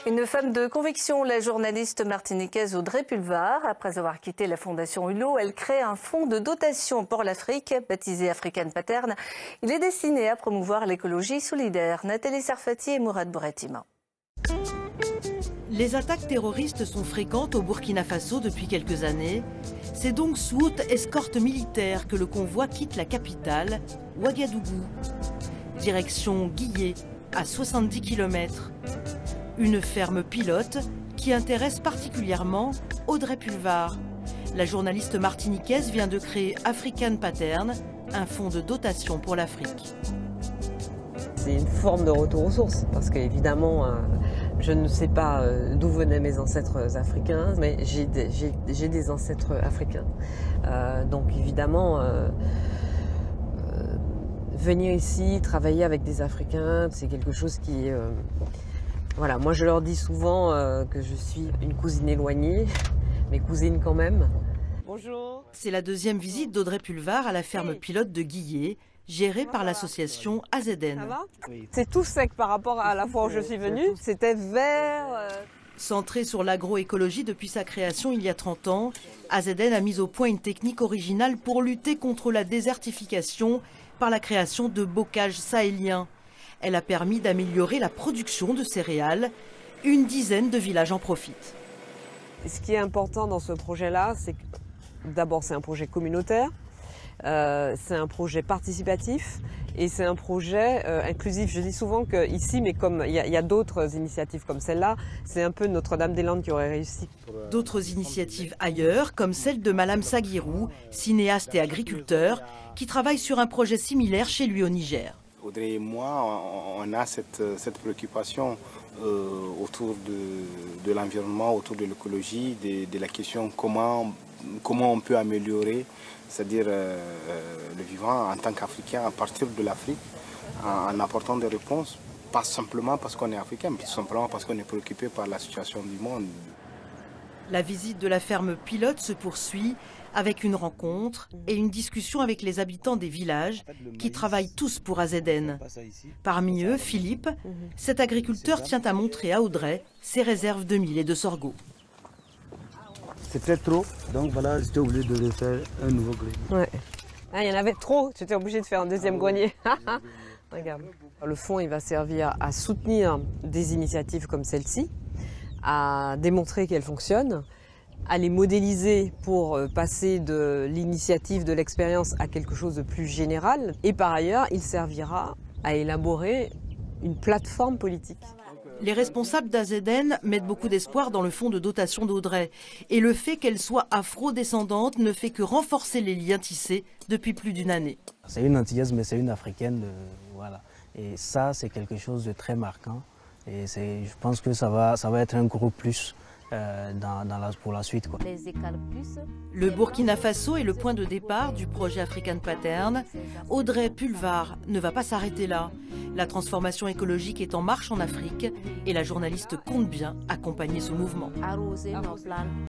Une femme de conviction, la journaliste martiniquaise Audrey Pulvar. Après avoir quitté la Fondation Hulot, elle crée un fonds de dotation pour l'Afrique, baptisé African Pattern. Il est destiné à promouvoir l'écologie solidaire. Nathalie Sarfati et Mourad Bouretima. Les attaques terroristes sont fréquentes au Burkina Faso depuis quelques années. C'est donc sous haute escorte militaire que le convoi quitte la capitale, Ouagadougou. Direction Guillé, à 70 km. Une ferme pilote qui intéresse particulièrement Audrey Pulvar. La journaliste martiniquaise vient de créer African Pattern, un fonds de dotation pour l'Afrique. C'est une forme de retour aux sources, parce qu'évidemment, je ne sais pas d'où venaient mes ancêtres africains, mais j'ai des ancêtres africains. Donc évidemment, venir ici, travailler avec des Africains, c'est quelque chose qui... Voilà, moi je leur dis souvent que je suis une cousine éloignée, mais cousine quand même. Bonjour. C'est la deuxième visite d'Audrey Pulvar à la ferme pilote de Guillé, gérée par l'association AZN. Ça va ? C'est tout sec par rapport à la fois où je suis venue. C'était vert. Centrée sur l'agroécologie depuis sa création il y a 30 ans, AZN a mis au point une technique originale pour lutter contre la désertification par la création de bocages sahéliens. Elle a permis d'améliorer la production de céréales. Une dizaine de villages en profitent. Ce qui est important dans ce projet-là, c'est que d'abord c'est un projet communautaire, c'est un projet participatif et c'est un projet inclusif. Je dis souvent qu'ici, mais comme il y a d'autres initiatives comme celle-là, c'est un peu Notre-Dame-des-Landes qui aurait réussi. D'autres initiatives ailleurs, comme celle de Malam Sagirou, cinéaste et agriculteur, qui travaille sur un projet similaire chez lui au Niger. Audrey et moi, on a cette préoccupation autour de l'environnement, autour de l'écologie, de la question comment on peut améliorer, c'est-à-dire le vivant en tant qu'Africain à partir de l'Afrique, en apportant des réponses, pas simplement parce qu'on est africain, mais tout simplement parce qu'on est préoccupé par la situation du monde. La visite de la ferme pilote se poursuit avec une rencontre et une discussion avec les habitants des villages qui travaillent tous pour AZN. Parmi eux, Philippe, cet agriculteur tient à montrer à Audrey ses réserves de mil et de sorgho. C'est très trop, donc voilà, j'étais obligé de refaire un nouveau grenier. Ouais. Ah, il y en avait trop, j'étais obligé de faire un deuxième grenier. Regarde. Le fonds il va servir à soutenir des initiatives comme celle-ci, à démontrer qu'elles fonctionnent, à les modéliser pour passer de l'initiative, de l'expérience à quelque chose de plus général. Et par ailleurs, il servira à élaborer une plateforme politique. Les responsables d'AZN mettent beaucoup d'espoir dans le fonds de dotation d'Audrey. Et le fait qu'elle soit afro-descendante ne fait que renforcer les liens tissés depuis plus d'une année. C'est une Antillaise, mais c'est une Africaine. Voilà. Et ça, c'est quelque chose de très marquant. Et je pense que ça va être un gros plus pour la suite, quoi. Le Burkina Faso est le point de départ du projet African Pattern. Audrey Pulvar ne va pas s'arrêter là. La transformation écologique est en marche en Afrique et la journaliste compte bien accompagner ce mouvement.